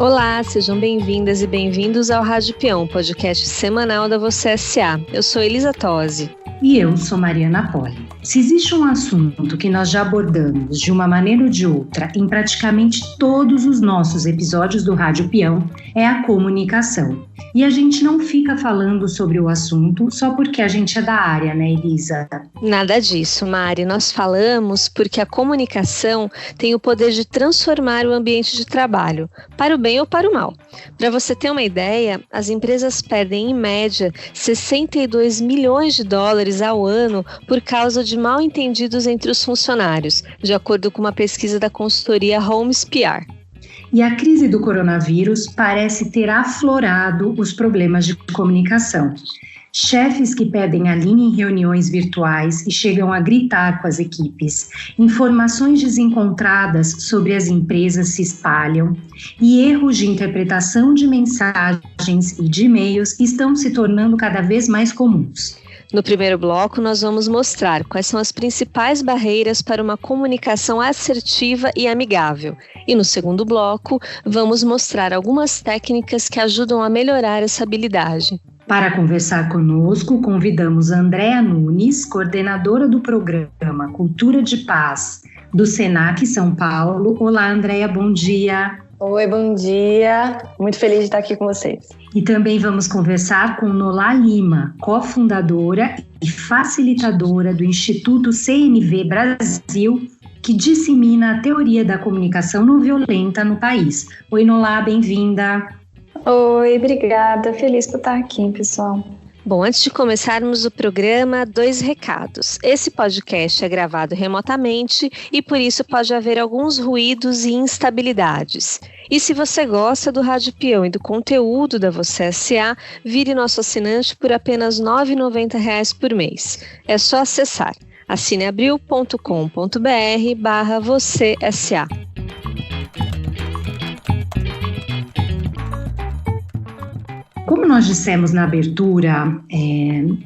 Olá, sejam bem-vindas e bem-vindos ao Rádio Peão, podcast semanal da Você S.A. Eu sou Elisa Tosi. E eu sou Mariana Poli. Se existe um assunto que nós já abordamos de uma maneira ou de outra em praticamente todos os nossos episódios do Rádio Peão, é a comunicação. E a gente não fica falando sobre o assunto só porque a gente é da área, né, Elisa? Nada disso, Mari. Nós falamos porque a comunicação tem o poder de transformar o ambiente de trabalho, para o bem ou para o mal. Para você ter uma ideia, as empresas perdem, em média, 62 milhões de dólares ao ano por causa de mal-entendidos entre os funcionários, de acordo com uma pesquisa da consultoria Holmes PR. E a crise do coronavírus parece ter aflorado os problemas de comunicação. Chefes que pedem a linha em reuniões virtuais e chegam a gritar com as equipes. Informações desencontradas sobre as empresas se espalham e erros de interpretação de mensagens e de e-mails estão se tornando cada vez mais comuns. No primeiro bloco, nós vamos mostrar quais são as principais barreiras para uma comunicação assertiva e amigável. E no segundo bloco, vamos mostrar algumas técnicas que ajudam a melhorar essa habilidade. Para conversar conosco, convidamos Andréa Nunes, coordenadora do programa Cultura de Paz do Senac São Paulo. Olá, Andréa, bom dia. Oi, bom dia. Muito feliz de estar aqui com vocês. E também vamos conversar com Nolá Lima, cofundadora e facilitadora do Instituto CNV Brasil, que dissemina a teoria da comunicação não violenta no país. Oi, Nolá, bem-vinda. Oi, obrigada. Feliz por estar aqui, pessoal. Bom, antes de começarmos o programa, 2 recados. Esse podcast é gravado remotamente e por isso pode haver alguns ruídos e instabilidades. E se você gosta do Rádio Peão e do conteúdo da Você S.A., vire nosso assinante por apenas R$ 9,90 por mês. É só acessar assineabril.com.br/vocêsa. Como nós dissemos na abertura,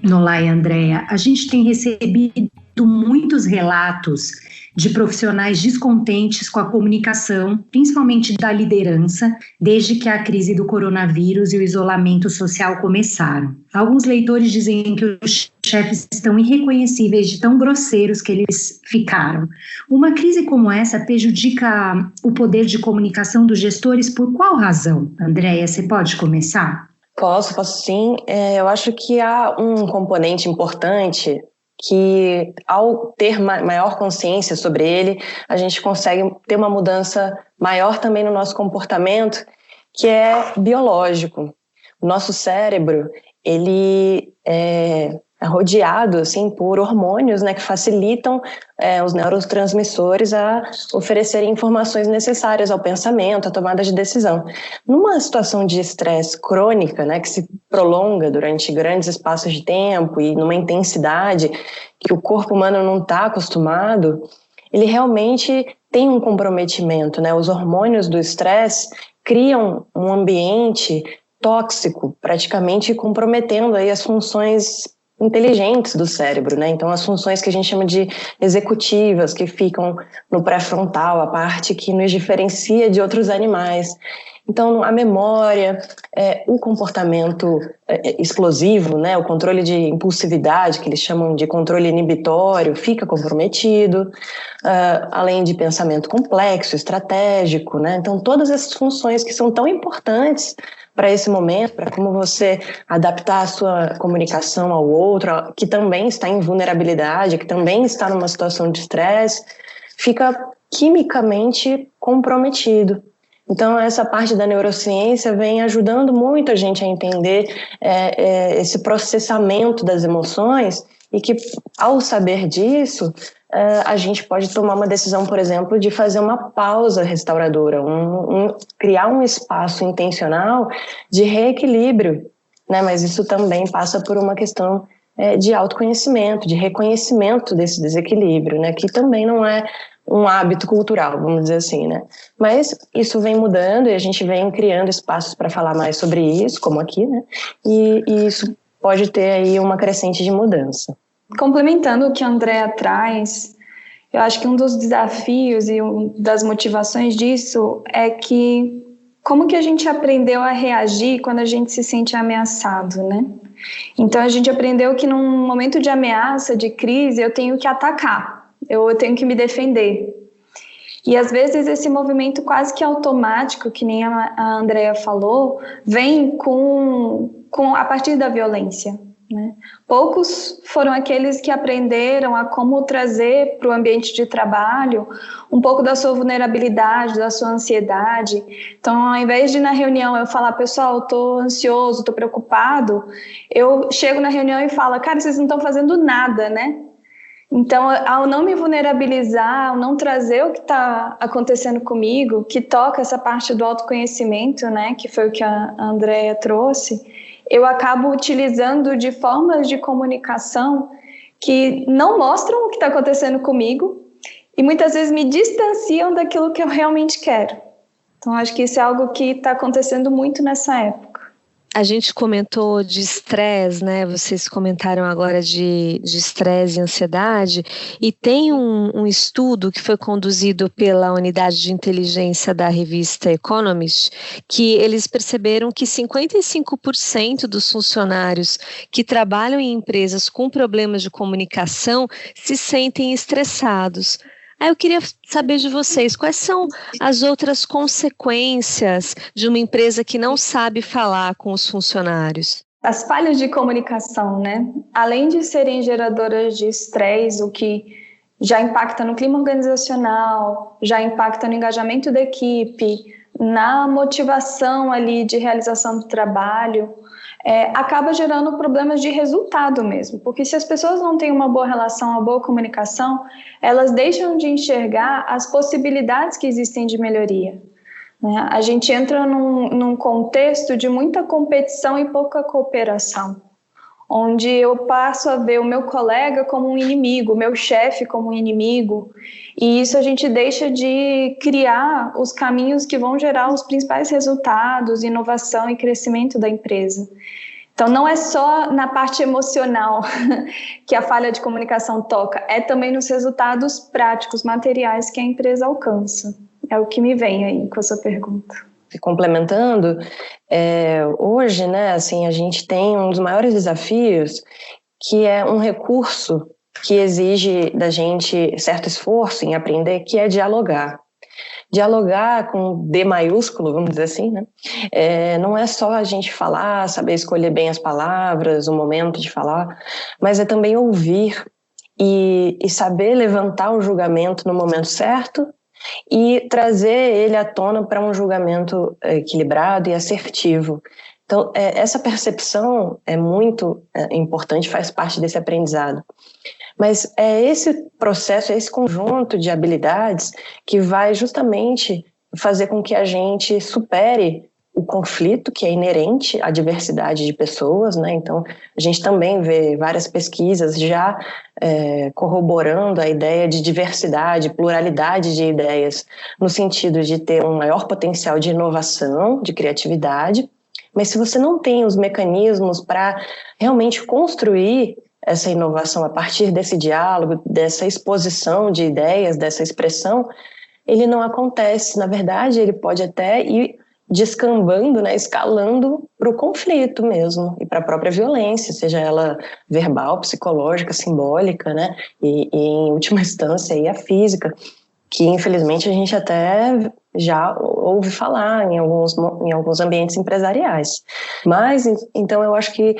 Nolá e Andréa, a gente tem recebido muitos relatos de profissionais descontentes com a comunicação, principalmente da liderança, desde que a crise do coronavírus e o isolamento social começaram. Alguns leitores dizem que os chefes estão irreconhecíveis de tão grosseiros que eles ficaram. Uma crise como essa prejudica o poder de comunicação dos gestores por qual razão? Andréa, você pode começar? Posso sim. Eu acho que há um componente importante que, ao ter maior consciência sobre ele, a gente consegue ter uma mudança maior também no nosso comportamento, que é biológico. O nosso cérebro, ele é rodeado assim, por hormônios, né, que facilitam os neurotransmissores a oferecerem informações necessárias ao pensamento, à tomada de decisão. Numa situação de estresse crônica, né, que se prolonga durante grandes espaços de tempo e numa intensidade que o corpo humano não está acostumado, ele realmente tem um comprometimento, né? Os hormônios do estresse criam um ambiente tóxico, praticamente comprometendo aí as funções inteligentes do cérebro, né? Então, as funções que a gente chama de executivas, que ficam no pré-frontal, a parte que nos diferencia de outros animais. Então, a memória, o comportamento explosivo, né? O controle de impulsividade, que eles chamam de controle inibitório, fica comprometido, além de pensamento complexo, estratégico, né? Então, todas essas funções que são tão importantes para esse momento, para como você adaptar a sua comunicação ao outro, que também está em vulnerabilidade, que também está numa situação de estresse, fica quimicamente comprometido. Então, essa parte da neurociência vem ajudando muito a gente a entender esse processamento das emoções e que, ao saber disso, a gente pode tomar uma decisão, por exemplo, de fazer uma pausa restauradora, criar um espaço intencional de reequilíbrio, né? Mas isso também passa por uma questão de autoconhecimento, de reconhecimento desse desequilíbrio, né? Que também não é um hábito cultural, vamos dizer assim, né? Mas isso vem mudando e a gente vem criando espaços para falar mais sobre isso, como aqui, né? E isso pode ter aí uma crescente de mudança. Complementando o que a Andréa traz, eu acho que um dos desafios e uma das motivações disso é que como que a gente aprendeu a reagir quando a gente se sente ameaçado, né? Então, a gente aprendeu que num momento de ameaça, de crise, eu tenho que atacar, eu tenho que me defender. E, às vezes, esse movimento quase que automático, que nem a Andrea falou, vem a partir da violência, né? Poucos foram aqueles que aprenderam a como trazer para o ambiente de trabalho um pouco da sua vulnerabilidade, da sua ansiedade. Então, ao invés de na reunião eu falar, pessoal, estou ansioso, estou preocupado, eu chego na reunião e falo, cara, vocês não estão fazendo nada, né? Então, ao não me vulnerabilizar, ao não trazer o que está acontecendo comigo, que toca essa parte do autoconhecimento, né, que foi o que a Andrea trouxe, eu acabo utilizando de formas de comunicação que não mostram o que está acontecendo comigo e muitas vezes me distanciam daquilo que eu realmente quero. Então, acho que isso é algo que está acontecendo muito nessa época. A gente comentou de estresse, né? Vocês comentaram agora de estresse e ansiedade, e tem um estudo que foi conduzido pela unidade de inteligência da revista Economist, que eles perceberam que 55% dos funcionários que trabalham em empresas com problemas de comunicação se sentem estressados. Aí eu queria saber de vocês, quais são as outras consequências de uma empresa que não sabe falar com os funcionários? As falhas de comunicação, né? Além de serem geradoras de estresse, o que já impacta no clima organizacional, já impacta no engajamento da equipe, na motivação ali de realização do trabalho, acaba gerando problemas de resultado mesmo, porque se as pessoas não têm uma boa relação, uma boa comunicação, elas deixam de enxergar as possibilidades que existem de melhoria, né? A gente entra num contexto de muita competição e pouca cooperação, onde eu passo a ver o meu colega como um inimigo, o meu chefe como um inimigo, e isso a gente deixa de criar os caminhos que vão gerar os principais resultados, inovação e crescimento da empresa. Então, não é só na parte emocional que a falha de comunicação toca, é também nos resultados práticos, materiais que a empresa alcança. É o que me vem aí com a sua pergunta. Complementando, hoje, né, assim, a gente tem um dos maiores desafios, que é um recurso que exige da gente certo esforço em aprender, que é dialogar. Dialogar com D maiúsculo, vamos dizer assim, né? Não é só a gente falar, saber escolher bem as palavras, o momento de falar, mas é também ouvir e saber levantar o julgamento no momento certo e trazer ele à tona para um julgamento equilibrado e assertivo. Então, essa percepção é muito importante, faz parte desse aprendizado. Mas é esse processo, é esse conjunto de habilidades que vai justamente fazer com que a gente supere o conflito que é inerente à diversidade de pessoas, né? Então, a gente também vê várias pesquisas já corroborando a ideia de diversidade, pluralidade de ideias, no sentido de ter um maior potencial de inovação, de criatividade, mas se você não tem os mecanismos para realmente construir essa inovação a partir desse diálogo, dessa exposição de ideias, dessa expressão, ele não acontece. Na verdade, ele pode até ir descambando, né, escalando para o conflito mesmo e para a própria violência, seja ela verbal, psicológica, simbólica, né, e em última instância aí a física, que infelizmente a gente até já ouve falar em alguns ambientes empresariais. Mas, então, eu acho que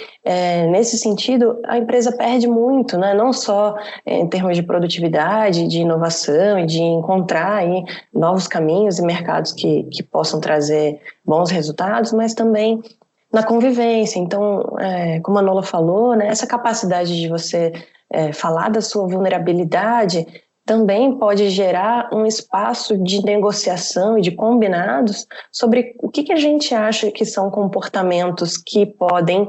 nesse sentido a empresa perde muito, né? Não só em termos de produtividade, de inovação e de encontrar aí novos caminhos e mercados que possam trazer bons resultados, mas também na convivência. Então, como a Nola falou, né, essa capacidade de você falar da sua vulnerabilidade também pode gerar um espaço de negociação e de combinados sobre o que a gente acha que são comportamentos que podem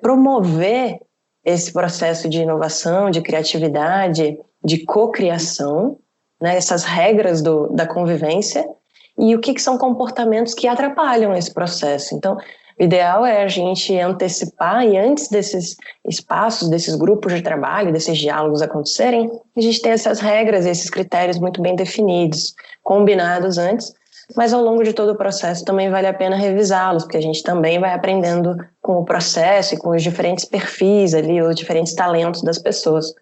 promover esse processo de inovação, de criatividade, de cocriação, né, essas regras da convivência, e o que são comportamentos que atrapalham esse processo. Então, o ideal é a gente antecipar e antes desses espaços, desses grupos de trabalho, desses diálogos acontecerem, a gente tem essas regras, esses critérios muito bem definidos, combinados antes, mas ao longo de todo o processo também vale a pena revisá-los, porque a gente também vai aprendendo com o processo e com os diferentes perfis ali, os diferentes talentos das pessoas.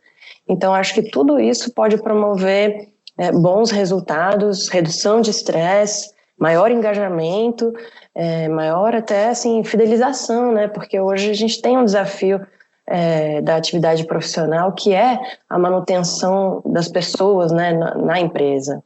Então, acho que tudo isso pode promover bons resultados, redução de estresse, maior engajamento, maior até assim, fidelização, né? Porque hoje a gente tem um desafio da atividade profissional, que é a manutenção das pessoas, né, na empresa.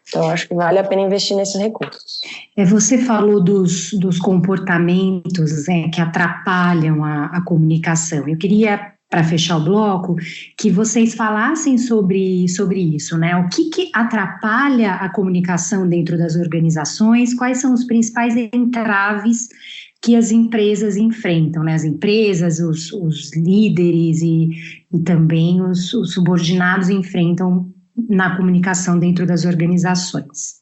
Então, acho que vale a pena investir nesses recursos. Você falou dos comportamentos que atrapalham a comunicação. Eu queria, para fechar o bloco, que vocês falassem sobre isso, né? O que atrapalha a comunicação dentro das organizações? Quais são os principais entraves que as empresas enfrentam, né? As empresas, os líderes e também os subordinados enfrentam na comunicação dentro das organizações.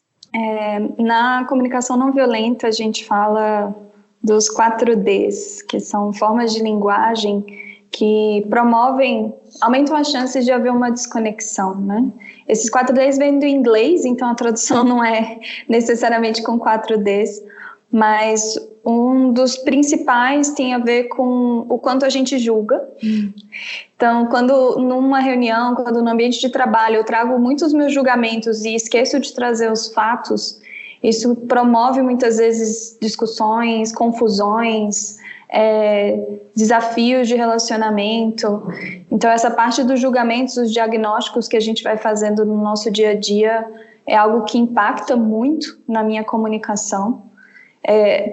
Na comunicação não violenta, a gente fala dos 4Ds, que são formas de linguagem que aumentam as chances de haver uma desconexão, né? Esses 4Ds vêm do inglês, então a tradução não é necessariamente com 4Ds, mas um dos principais tem a ver com o quanto a gente julga. Então, quando numa reunião, quando no ambiente de trabalho eu trago muitos meus julgamentos e esqueço de trazer os fatos, isso promove muitas vezes discussões, confusões, desafios de relacionamento. Então, essa parte dos julgamentos, os diagnósticos que a gente vai fazendo no nosso dia a dia é algo que impacta muito na minha comunicação.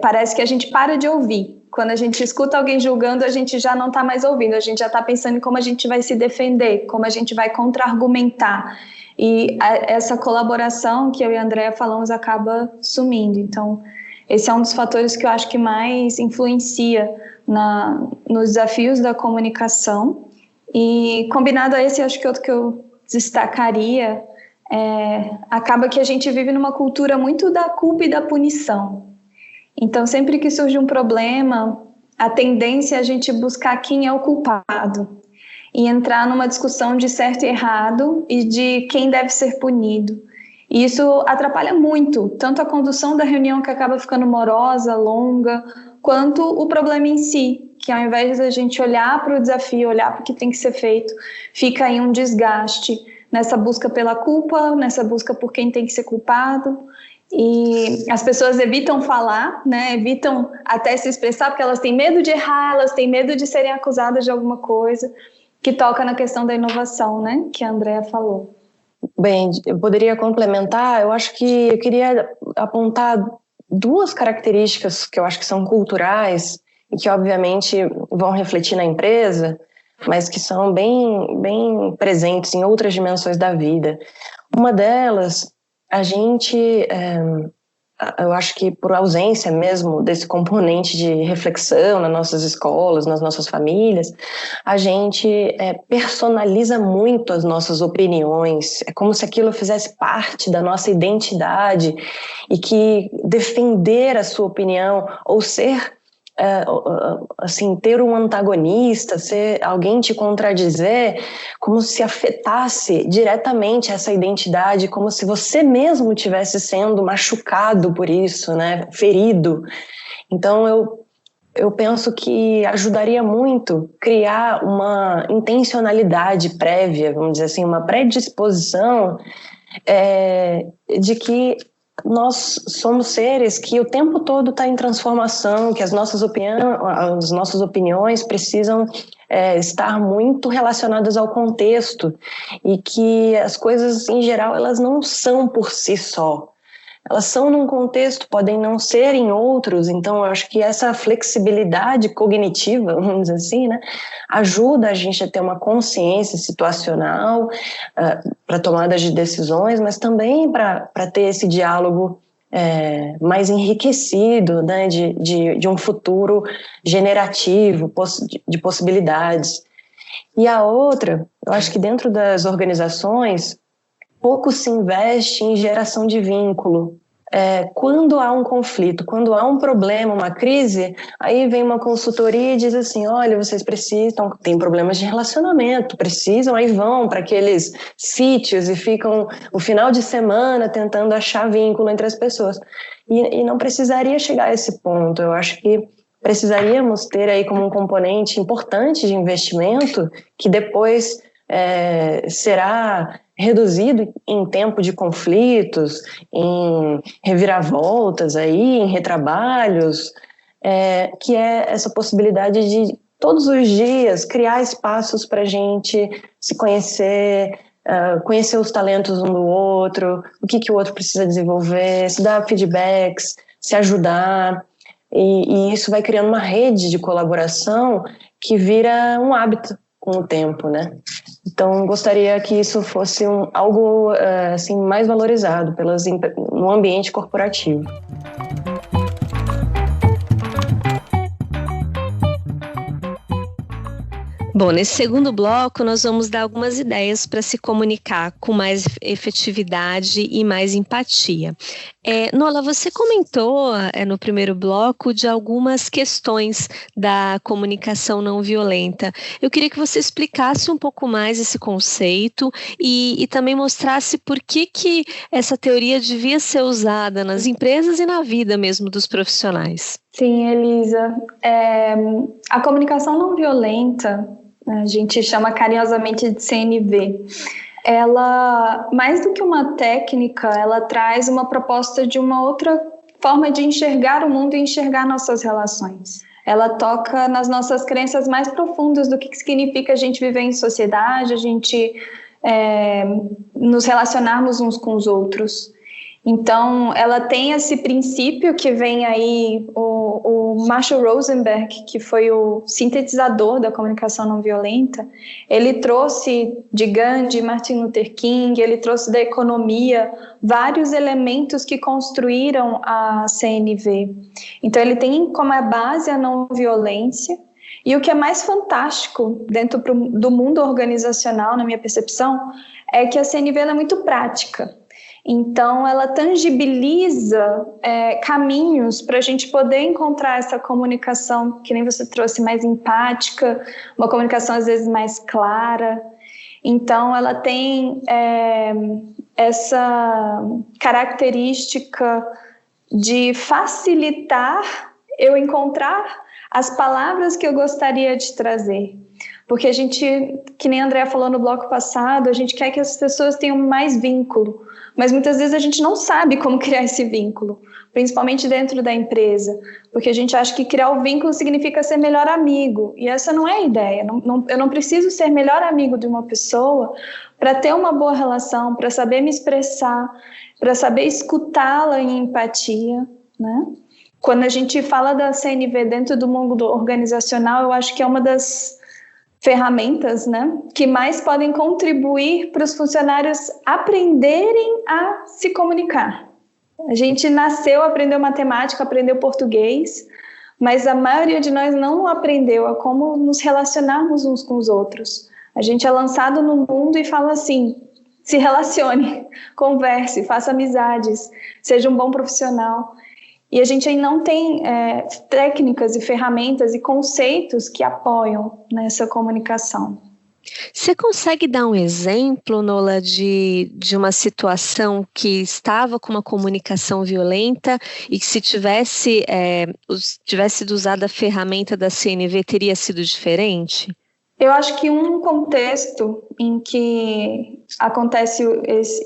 Parece que a gente para de ouvir. Quando a gente escuta alguém julgando, a gente já não está mais ouvindo, a gente já está pensando em como a gente vai se defender, como a gente vai contra-argumentar. E essa colaboração que eu e a Andrea falamos acaba sumindo. Então, esse é um dos fatores que eu acho que mais influencia nos desafios da comunicação. E combinado a esse, acho que outro que eu destacaria acaba que a gente vive numa cultura muito da culpa e da punição. Então, sempre que surge um problema, a tendência é a gente buscar quem é o culpado e entrar numa discussão de certo e errado e de quem deve ser punido. E isso atrapalha muito, tanto a condução da reunião, que acaba ficando morosa, longa, quanto o problema em si, que ao invés da gente olhar para o desafio, olhar para o que tem que ser feito, fica aí um desgaste nessa busca pela culpa, nessa busca por quem tem que ser culpado. E as pessoas evitam falar, né? Evitam até se expressar, porque elas têm medo de errar, elas têm medo de serem acusadas de alguma coisa, que toca na questão da inovação, né? Que a Andrea falou. Bem, eu poderia complementar. Eu acho que eu queria apontar duas características que eu acho que são culturais e que obviamente vão refletir na empresa, mas que são bem presentes em outras dimensões da vida. Uma delas, a gente, eu acho que por ausência mesmo desse componente de reflexão nas nossas escolas, nas nossas famílias, a gente personaliza muito as nossas opiniões. É como se aquilo fizesse parte da nossa identidade e que defender a sua opinião ou ser assim, ter um antagonista, ser alguém te contradizer, como se afetasse diretamente essa identidade, como se você mesmo tivesse sendo machucado por isso, né, ferido. Então eu penso que ajudaria muito criar uma intencionalidade prévia, vamos dizer assim, uma predisposição de que nós somos seres que o tempo todo está em transformação, que as nossas opiniões precisam estar muito relacionadas ao contexto e que as coisas, em geral, elas não são por si só. Elas são num contexto, podem não ser em outros. Então, eu acho que essa flexibilidade cognitiva, vamos dizer assim, né, ajuda a gente a ter uma consciência situacional para tomadas de decisões, mas também para ter esse diálogo mais enriquecido, né, de um futuro generativo, de possibilidades. E a outra, eu acho que dentro das organizações, pouco se investe em geração de vínculo. quando há um conflito, quando há um problema, uma crise, aí vem uma consultoria e diz assim, olha, vocês precisam, tem problemas de relacionamento, precisam, aí vão para aqueles sítios e ficam o final de semana tentando achar vínculo entre as pessoas. E não precisaria chegar a esse ponto. Eu acho que precisaríamos ter aí como um componente importante de investimento que depois será reduzido em tempo de conflitos, em reviravoltas, aí, em retrabalhos, que é essa possibilidade de, todos os dias, criar espaços para a gente se conhecer, conhecer os talentos um do outro, o que o outro precisa desenvolver, se dar feedbacks, se ajudar, e isso vai criando uma rede de colaboração que vira um hábito com o tempo, né? Então, gostaria que isso fosse algo assim, mais valorizado no ambiente corporativo. Bom, nesse segundo bloco, nós vamos dar algumas ideias para se comunicar com mais efetividade e mais empatia. Nola, você comentou no primeiro bloco de algumas questões da comunicação não violenta. Eu queria que você explicasse um pouco mais esse conceito e também mostrasse por que essa teoria devia ser usada nas empresas e na vida mesmo dos profissionais. Sim, Elisa. A comunicação não violenta, a gente chama carinhosamente de CNV. Ela, mais do que uma técnica, ela traz uma proposta de uma outra forma de enxergar o mundo e enxergar nossas relações. Ela toca nas nossas crenças mais profundas do que significa a gente viver em sociedade, a gente nos relacionarmos uns com os outros. Então, ela tem esse princípio que vem aí, o Marshall Rosenberg, que foi o sintetizador da comunicação não violenta, ele trouxe de Gandhi, Martin Luther King, ele trouxe da economia vários elementos que construíram a CNV. Então, ele tem como a base a não violência. E o que é mais fantástico dentro do mundo organizacional, na minha percepção, é que a CNV é muito prática. Então, ela tangibiliza caminhos para a gente poder encontrar essa comunicação, que nem você trouxe, mais empática, uma comunicação às vezes mais clara. Então, ela tem essa característica de facilitar eu encontrar as palavras que eu gostaria de trazer. Porque a gente, que nem a Andrea falou no bloco passado, a gente quer que as pessoas tenham mais vínculo, mas muitas vezes a gente não sabe como criar esse vínculo, principalmente dentro da empresa, porque a gente acha que criar o vínculo significa ser melhor amigo, e essa não é a ideia. Eu não preciso ser melhor amigo de uma pessoa para ter uma boa relação, para saber me expressar, para saber escutá-la em empatia, né? Quando a gente fala da CNV dentro do mundo organizacional, eu acho que é uma das ferramentas, né, que mais podem contribuir para os funcionários aprenderem a se comunicar. A gente nasceu, aprendeu matemática, aprendeu português, mas a maioria de nós não aprendeu a como nos relacionarmos uns com os outros. A gente é lançado no mundo e fala assim: se relacione, converse, faça amizades, seja um bom profissional. E a gente ainda não tem técnicas e ferramentas e conceitos que apoiam nessa comunicação. Você consegue dar um exemplo, Nola, de uma situação que estava com uma comunicação violenta e que se tivesse sido usada a ferramenta da CNV teria sido diferente? Eu acho que um contexto em que acontece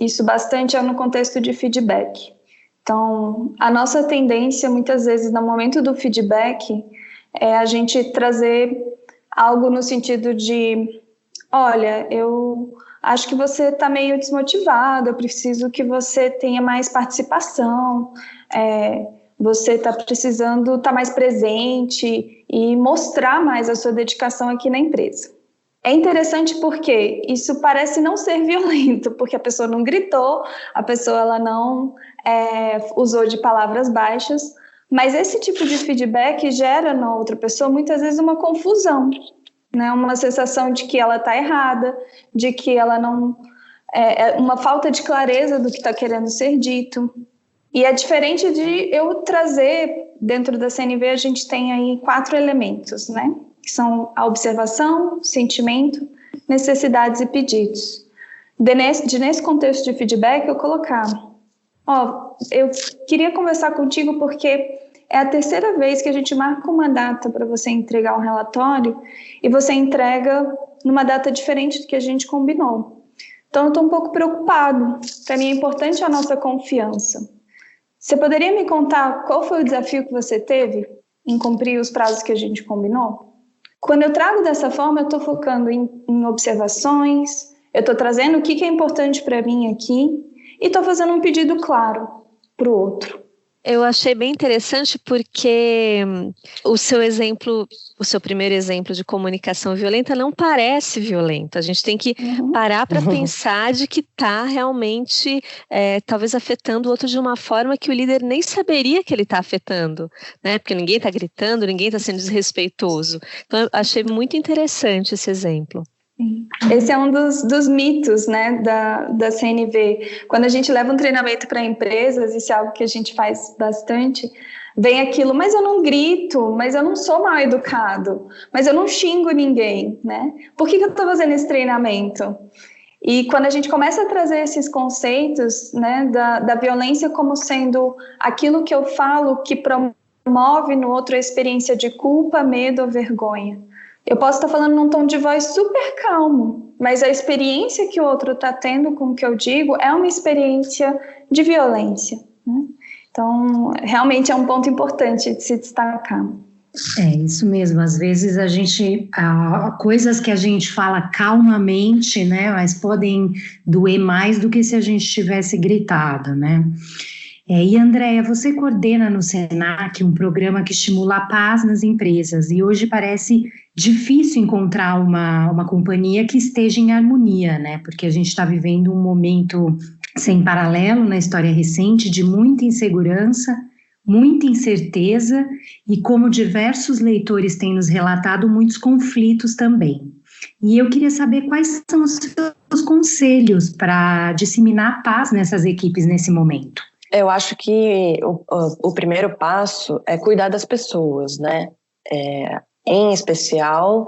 isso bastante é no contexto de feedback. Então, a nossa tendência, muitas vezes, no momento do feedback, é a gente trazer algo no sentido de: olha, eu acho que você está meio desmotivado, eu preciso que você tenha mais participação, você está precisando estar mais presente e mostrar mais a sua dedicação aqui na empresa. É interessante porque isso parece não ser violento, porque a pessoa não gritou, a pessoa ela não usou de palavras baixas, mas esse tipo de feedback gera na outra pessoa muitas vezes uma confusão, né? Uma sensação de que ela está errada, de que ela não... uma falta de clareza do que está querendo ser dito. E é diferente de eu trazer, dentro da CNV a gente tem aí 4 elementos, né? Que são a observação, sentimento, necessidades e pedidos. Nesse contexto de feedback, eu colocar, eu queria conversar contigo porque é a 3ª vez que a gente marca uma data para você entregar um relatório e você entrega numa data diferente do que a gente combinou. Então, eu estou um pouco preocupado. Para mim é importante a nossa confiança. Você poderia me contar qual foi o desafio que você teve em cumprir os prazos que a gente combinou? Quando eu trago dessa forma, eu estou focando em observações, eu estou trazendo o que é importante para mim aqui e estou fazendo um pedido claro para o outro. Eu achei bem interessante porque o seu primeiro exemplo de comunicação violenta não parece violento. A gente tem que parar para pensar de que está realmente talvez afetando o outro de uma forma que o líder nem saberia que ele está afetando, né? Porque ninguém está gritando, ninguém está sendo desrespeitoso. Então, eu achei muito interessante esse exemplo. Esse é um dos mitos, né, da CNV. Quando a gente leva um treinamento para empresas, isso é algo que a gente faz bastante, vem aquilo, mas eu não grito, mas eu não sou mal educado, mas eu não xingo ninguém, né? Por que eu estou fazendo esse treinamento? E quando a gente começa a trazer esses conceitos, né, da violência como sendo aquilo que eu falo que promove no outro a experiência de culpa, medo ou vergonha. Eu posso estar falando num tom de voz super calmo, mas a experiência que o outro está tendo com o que eu digo é uma experiência de violência, né? Então, realmente é um ponto importante de se destacar. É isso mesmo, às vezes coisas que a gente fala calmamente, né, mas podem doer mais do que se a gente tivesse gritado, né? E Andréia, você coordena no Senac um programa que estimula a paz nas empresas e hoje parece difícil encontrar uma companhia que esteja em harmonia, né? Porque a gente está vivendo um momento sem paralelo na história recente de muita insegurança, muita incerteza e, como diversos leitores têm nos relatado, muitos conflitos também. E eu queria saber quais são os seus conselhos para disseminar a paz nessas equipes nesse momento. Eu acho que o primeiro passo é cuidar das pessoas, né? Em especial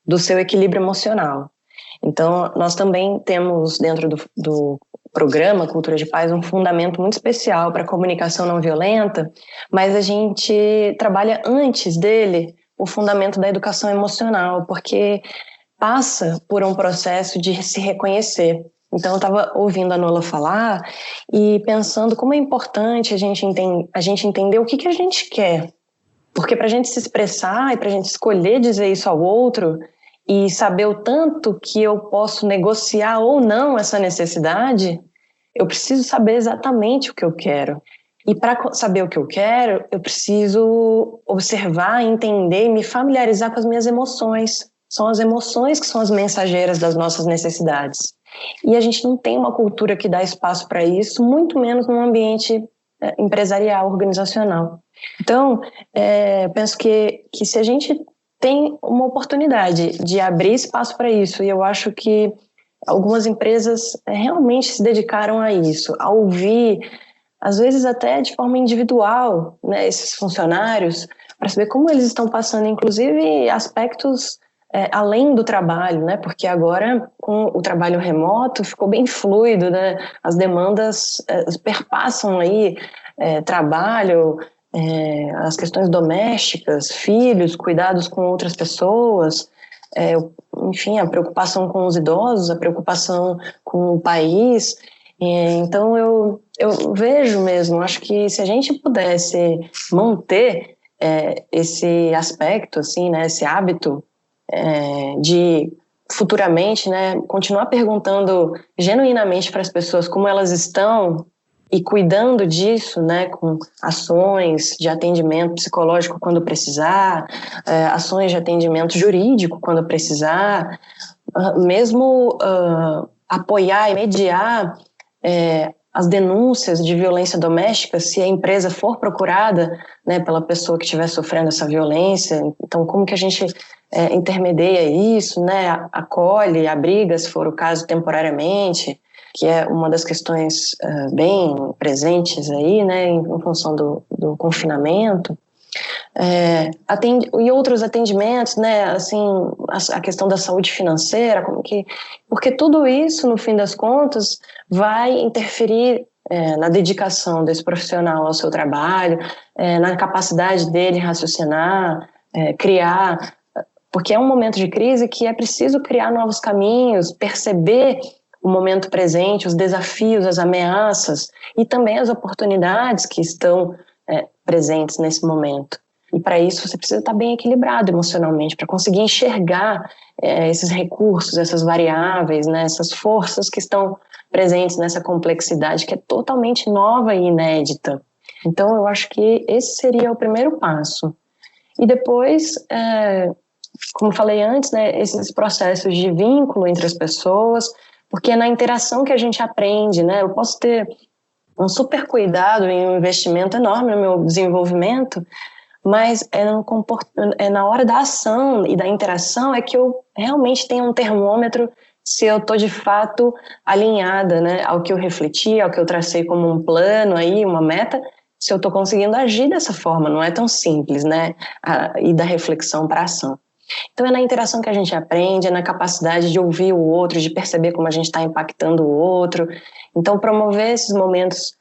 do seu equilíbrio emocional. Então, nós também temos dentro do programa Cultura de Paz um fundamento muito especial para a comunicação não violenta, mas a gente trabalha antes dele o fundamento da educação emocional, porque passa por um processo de se reconhecer. Então, eu estava ouvindo a Nola falar e pensando como é importante a gente entender o que a gente quer. Porque para a gente se expressar e para a gente escolher dizer isso ao outro e saber o tanto que eu posso negociar ou não essa necessidade, eu preciso saber exatamente o que eu quero. E para saber o que eu quero, eu preciso observar, entender e me familiarizar com as minhas emoções. São as emoções que são as mensageiras das nossas necessidades. E a gente não tem uma cultura que dá espaço para isso, muito menos num ambiente empresarial, organizacional. Então, penso que se a gente tem uma oportunidade de abrir espaço para isso, e eu acho que algumas empresas realmente se dedicaram a isso, a ouvir, às vezes até de forma individual, né, esses funcionários, para saber como eles estão passando, inclusive aspectos além do trabalho, né? Porque agora com o trabalho remoto ficou bem fluido, né? As demandas perpassam aí trabalho, as questões domésticas, filhos, cuidados com outras pessoas, enfim, a preocupação com os idosos, a preocupação com o país. Então eu vejo mesmo, acho que se a gente pudesse manter esse aspecto, assim, né? Esse hábito de futuramente, né, continuar perguntando genuinamente para as pessoas como elas estão e cuidando disso, né, com ações de atendimento psicológico quando precisar, ações de atendimento jurídico quando precisar, mesmo apoiar e mediar as denúncias de violência doméstica, se a empresa for procurada, né, pela pessoa que estiver sofrendo essa violência. Então, como que a gente intermedia isso, né, acolhe, abriga, se for o caso, temporariamente, que é uma das questões bem presentes aí, né, em função do confinamento. E outros atendimentos, né, assim, a questão da saúde financeira, porque tudo isso, no fim das contas, vai interferir na dedicação desse profissional ao seu trabalho, na capacidade dele raciocinar, criar, porque é um momento de crise que é preciso criar novos caminhos, perceber o momento presente, os desafios, as ameaças e também as oportunidades que estão presentes nesse momento. E para isso você precisa estar bem equilibrado emocionalmente, para conseguir enxergar esses recursos, essas variáveis, né, essas forças que estão presentes nessa complexidade que é totalmente nova e inédita. Então eu acho que esse seria o primeiro passo. E depois, como falei antes, né, esses processos de vínculo entre as pessoas, porque é na interação que a gente aprende, né? Eu posso ter um super cuidado e um investimento enorme no meu desenvolvimento, mas na hora da ação e da interação é que eu realmente tenho um termômetro se eu estou de fato alinhada, né, ao que eu refleti, ao que eu tracei como um plano aí, uma meta, se eu estou conseguindo agir dessa forma. Não é tão simples, né, e da reflexão para a ação. Então é na interação que a gente aprende, é na capacidade de ouvir o outro, de perceber como a gente está impactando o outro. Então promover esses momentos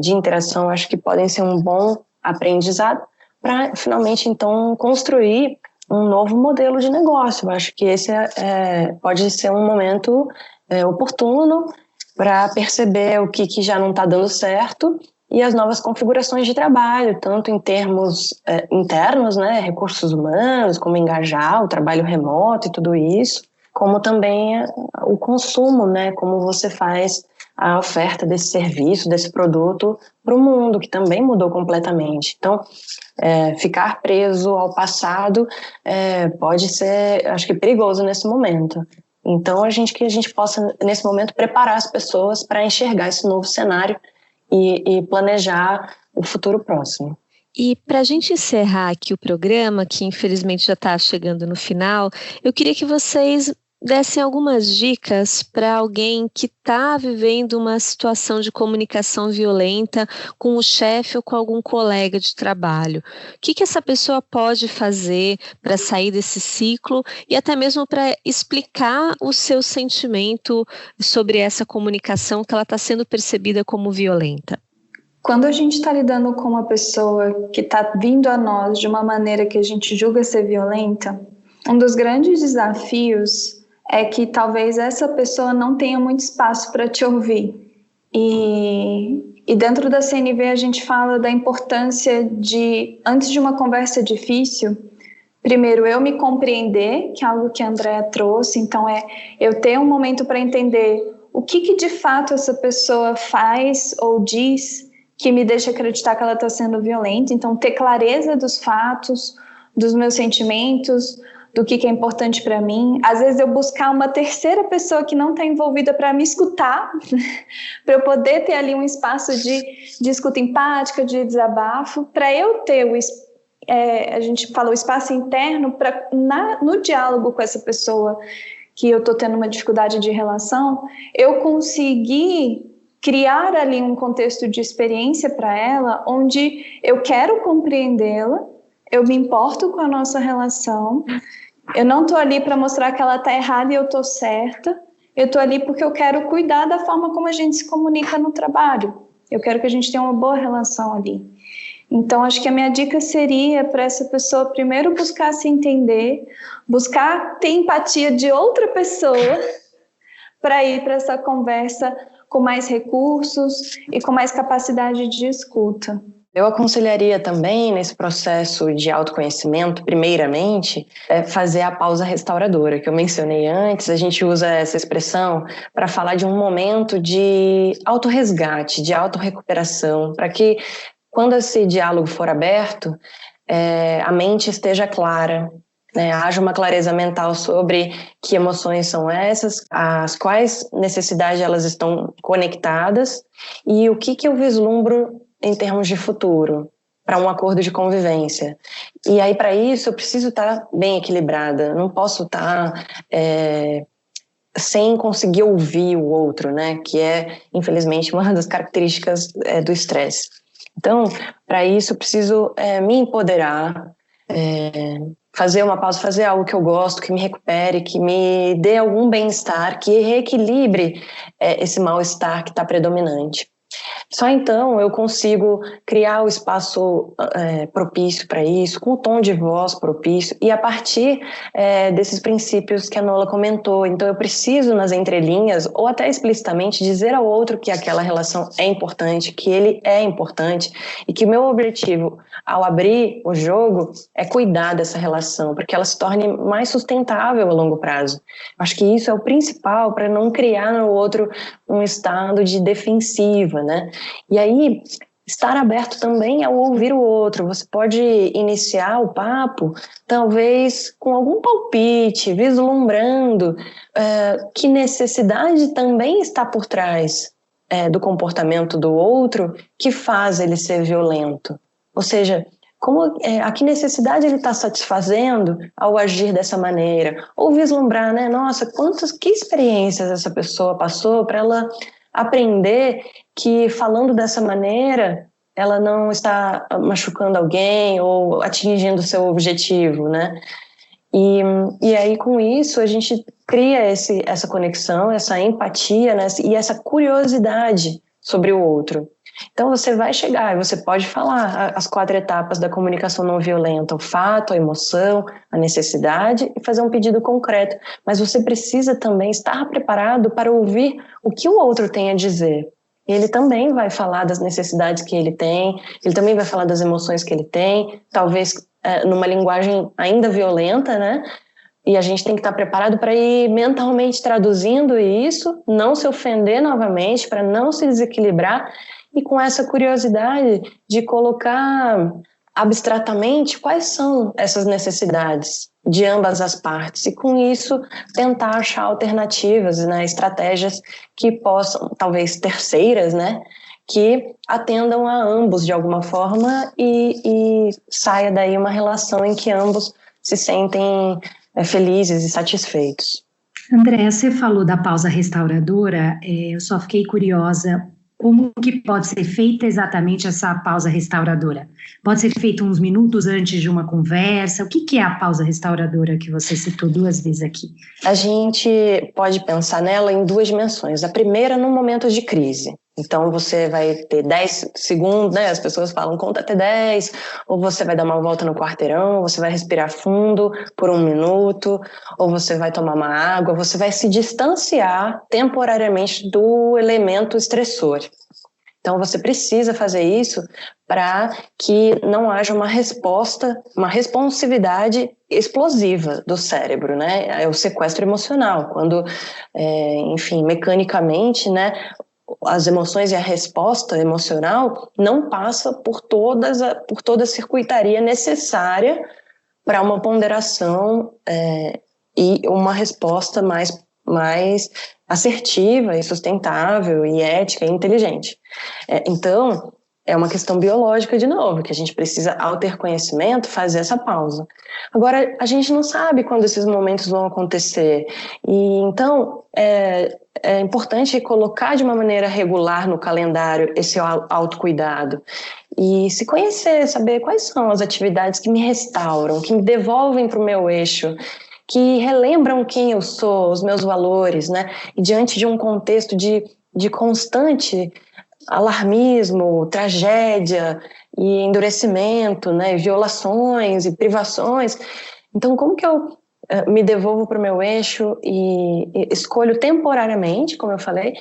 de interação acho que podem ser um bom aprendizado para finalmente então construir um novo modelo de negócio. Eu acho que esse pode ser um momento oportuno para perceber o que já não está dando certo e as novas configurações de trabalho, tanto em termos internos, né, recursos humanos, como engajar o trabalho remoto e tudo isso, como também o consumo, né, como você faz a oferta desse serviço, desse produto para o mundo, que também mudou completamente. Então, ficar preso ao passado pode ser, acho que, perigoso nesse momento. Então, que a gente possa, nesse momento, preparar as pessoas para enxergar esse novo cenário e planejar o futuro próximo. E para a gente encerrar aqui o programa, que infelizmente já está chegando no final, eu queria que vocês dessem algumas dicas para alguém que está vivendo uma situação de comunicação violenta com o chefe ou com algum colega de trabalho. O que essa pessoa pode fazer para sair desse ciclo e até mesmo para explicar o seu sentimento sobre essa comunicação que ela está sendo percebida como violenta? Quando a gente está lidando com uma pessoa que está vindo a nós de uma maneira que a gente julga ser violenta, um dos grandes desafios é que talvez essa pessoa não tenha muito espaço para te ouvir. E dentro da CNV a gente fala da importância de, antes de uma conversa difícil, primeiro eu me compreender, que é algo que a Andréa trouxe, então eu ter um momento para entender o que de fato essa pessoa faz ou diz que me deixa acreditar que ela está sendo violenta, então ter clareza dos fatos, dos meus sentimentos, do que é importante para mim. Às vezes eu buscar uma terceira pessoa que não está envolvida para me escutar, para eu poder ter ali um espaço de escuta empática, de desabafo, para eu ter a gente fala o espaço interno no diálogo com essa pessoa que eu estou tendo uma dificuldade de relação, eu conseguir criar ali um contexto de experiência para ela, onde eu quero compreendê-la, eu me importo com a nossa relação, eu não estou ali para mostrar que ela está errada e eu estou certa, eu estou ali porque eu quero cuidar da forma como a gente se comunica no trabalho, eu quero que a gente tenha uma boa relação ali. Então, acho que a minha dica seria para essa pessoa primeiro buscar se entender, buscar ter empatia de outra pessoa para ir para essa conversa com mais recursos e com mais capacidade de escuta. Eu aconselharia também, nesse processo de autoconhecimento, primeiramente, fazer a pausa restauradora, que eu mencionei antes. A gente usa essa expressão para falar de um momento de autorresgate, de autorrecuperação, para que, quando esse diálogo for aberto, a mente esteja clara, né, haja uma clareza mental sobre que emoções são essas, as quais necessidades elas estão conectadas e o que eu vislumbro em termos de futuro para um acordo de convivência. E aí, para isso, eu preciso estar bem equilibrada, não posso estar sem conseguir ouvir o outro, né, que é, infelizmente, uma das características do estresse. Então, para isso, eu preciso me empoderar, fazer uma pausa, fazer algo que eu gosto, que me recupere, que me dê algum bem-estar, que reequilibre esse mal-estar que está predominante. Só então eu consigo criar o espaço propício para isso, com o tom de voz propício e a partir desses princípios que a Nola comentou. Então eu preciso nas entrelinhas ou até explicitamente dizer ao outro que aquela relação é importante, que ele é importante e que o meu objetivo ao abrir o jogo é cuidar dessa relação, porque ela se torne mais sustentável a longo prazo. Acho que isso é o principal para não criar no outro um estado de defensiva, né? E aí, estar aberto também ao ouvir o outro. Você pode iniciar o papo, talvez com algum palpite, vislumbrando que necessidade também está por trás do comportamento do outro que faz ele ser violento. Ou seja, a que necessidade ele está satisfazendo ao agir dessa maneira? Ou vislumbrar, né? Nossa, que experiências essa pessoa passou para ela aprender que falando dessa maneira ela não está machucando alguém ou atingindo o seu objetivo, né? E aí com isso a gente cria essa conexão, essa empatia, né? E essa curiosidade sobre o outro. Então você vai chegar e você pode falar as 4 etapas da comunicação não violenta, o fato, a emoção, a necessidade e fazer um pedido concreto, mas você precisa também estar preparado para ouvir o que o outro tem a dizer. Ele também vai falar das necessidades que ele tem, ele também vai falar das emoções que ele tem, talvez numa linguagem ainda violenta, né? E a gente tem que estar preparado para ir mentalmente traduzindo isso, não se ofender novamente, para não se desequilibrar, e com essa curiosidade de colocar abstratamente quais são essas necessidades de ambas as partes, e com isso tentar achar alternativas, né, estratégias que possam, talvez terceiras, né, que atendam a ambos de alguma forma e saia daí uma relação em que ambos se sentem felizes e satisfeitos. Andréa, você falou da pausa restauradora, eu só fiquei curiosa, como que pode ser feita exatamente essa pausa restauradora? Pode ser feita uns minutos antes de uma conversa? O que é a pausa restauradora que você citou 2 vezes aqui? A gente pode pensar nela em 2 dimensões. A primeira, num momento de crise. Então, você vai ter 10 segundos, né? As pessoas falam, conta até 10, ou você vai dar uma volta no quarteirão, você vai respirar fundo por 1 minuto, ou você vai tomar uma água, você vai se distanciar temporariamente do elemento estressor. Então, você precisa fazer isso para que não haja uma resposta, uma responsividade explosiva do cérebro, né? É o sequestro emocional, quando, enfim, mecanicamente, né, as emoções e a resposta emocional não passa por toda a circuitaria necessária para uma ponderação e uma resposta mais assertiva e sustentável e ética e inteligente. Então, é uma questão biológica de novo, que a gente precisa, ao ter conhecimento, fazer essa pausa. Agora, a gente não sabe quando esses momentos vão acontecer, e então é importante colocar de uma maneira regular no calendário esse autocuidado e se conhecer, saber quais são as atividades que me restauram, que me devolvem para o meu eixo, que relembram quem eu sou, os meus valores, né? E diante de um contexto de constante alarmismo, tragédia e endurecimento, né? Violações e privações. Então, como que eu me devolvo para o meu eixo e escolho temporariamente, como eu falei,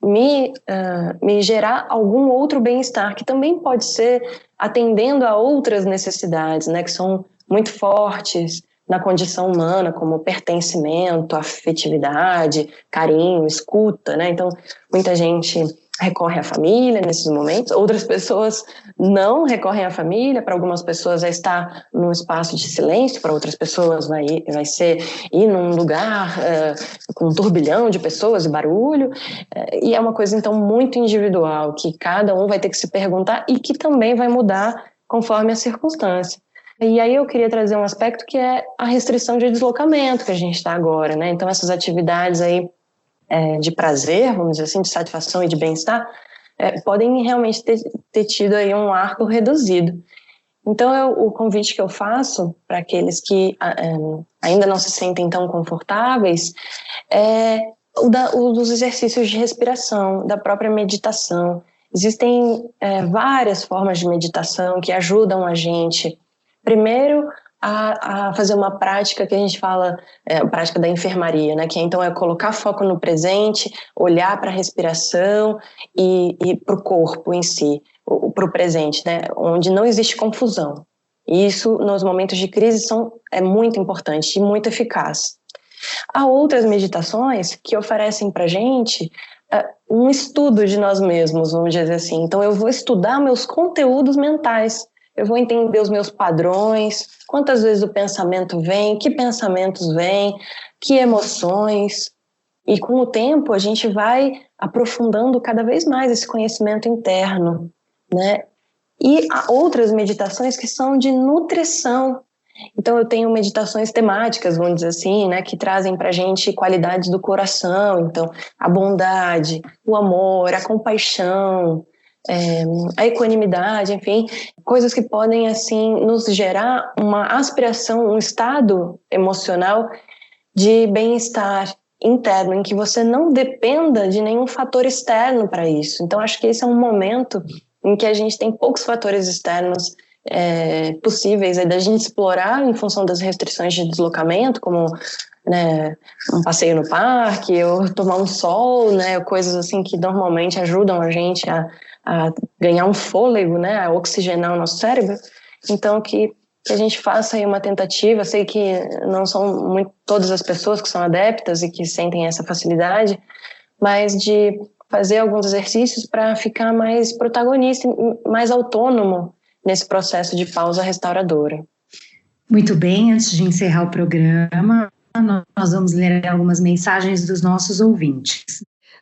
me gerar algum outro bem-estar, que também pode ser atendendo a outras necessidades, né? Que são muito fortes na condição humana, como pertencimento, afetividade, carinho, escuta, né? Então, muita gente recorrem à família nesses momentos, outras pessoas não recorrem à família, para algumas pessoas é estar num espaço de silêncio, para outras pessoas vai ser ir num lugar com um turbilhão de pessoas e barulho, e é uma coisa então muito individual, que cada um vai ter que se perguntar e que também vai mudar conforme a circunstância. E aí eu queria trazer um aspecto que é a restrição de deslocamento que a gente está agora, né? Então essas atividades aí de prazer, vamos dizer assim, de satisfação e de bem-estar, podem realmente ter tido aí um arco reduzido. Então, o convite que eu faço para aqueles que ainda não se sentem tão confortáveis é o dos exercícios de respiração, da própria meditação. Existem várias formas de meditação que ajudam a gente, primeiro, a fazer uma prática que a gente fala, a prática da enfermaria, né? Que então é colocar foco no presente, olhar para a respiração e para o corpo em si, para o presente, né? Onde não existe confusão. E isso, nos momentos de crise, é muito importante e muito eficaz. Há outras meditações que oferecem para a gente um estudo de nós mesmos, vamos dizer assim. Então, eu vou estudar meus conteúdos mentais, eu vou entender os meus padrões, quantas vezes o pensamento vem, que pensamentos vêm, que emoções. E com o tempo a gente vai aprofundando cada vez mais esse conhecimento interno, né? E há outras meditações que são de nutrição. Então eu tenho meditações temáticas, vamos dizer assim, né, que trazem pra gente qualidades do coração. Então a bondade, o amor, a compaixão, a equanimidade, enfim, coisas que podem assim nos gerar uma aspiração, um estado emocional de bem-estar interno, em que você não dependa de nenhum fator externo para isso. Então acho que esse é um momento em que a gente tem poucos fatores externos possíveis da gente explorar em função das restrições de deslocamento, como, né, um passeio no parque, ou tomar um sol, né, coisas assim que normalmente ajudam a gente a ganhar um fôlego, né, a oxigenar o nosso cérebro. Então que a gente faça aí uma tentativa. Sei que não são todas as pessoas que são adeptas e que sentem essa facilidade, mas de fazer alguns exercícios para ficar mais protagonista, mais autônomo nesse processo de pausa restauradora. Muito bem, antes de encerrar o programa, nós vamos ler algumas mensagens dos nossos ouvintes.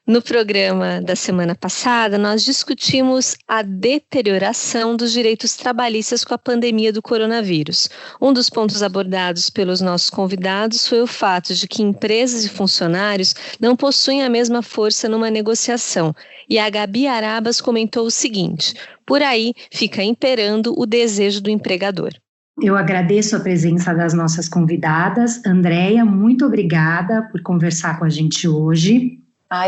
No programa da semana passada, nós discutimos a deterioração dos direitos trabalhistas com a pandemia do coronavírus. Um dos pontos abordados pelos nossos convidados foi o fato de que empresas e funcionários não possuem a mesma força numa negociação. E a Gabi Arabas comentou o seguinte: por aí fica imperando o desejo do empregador. Eu agradeço a presença das nossas convidadas. Andréia, muito obrigada por conversar com a gente hoje.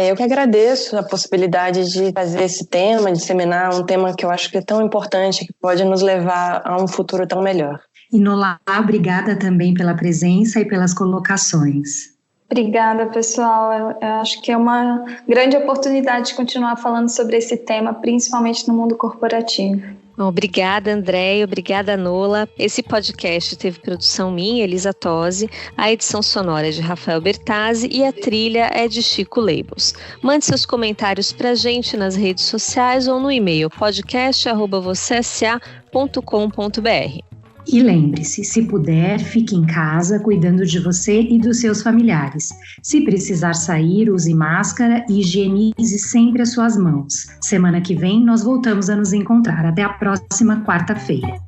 Eu que agradeço a possibilidade de fazer esse tema, de disseminar um tema que eu acho que é tão importante, que pode nos levar a um futuro tão melhor. E Nolá, obrigada também pela presença e pelas colocações. Obrigada, pessoal. Eu acho que é uma grande oportunidade de continuar falando sobre esse tema, principalmente no mundo corporativo. Obrigada, Andréia. Obrigada, Nola. Esse podcast teve produção minha, Elisa Tosi, a edição sonora é de Rafael Bertazzi e a trilha é de Chico Labels. Mande seus comentários pra gente nas redes sociais ou no e-mail podcast@vocesa.com.br. E lembre-se, se puder, fique em casa cuidando de você e dos seus familiares. Se precisar sair, use máscara e higienize sempre as suas mãos. Semana que vem nós voltamos a nos encontrar. Até a próxima quarta-feira.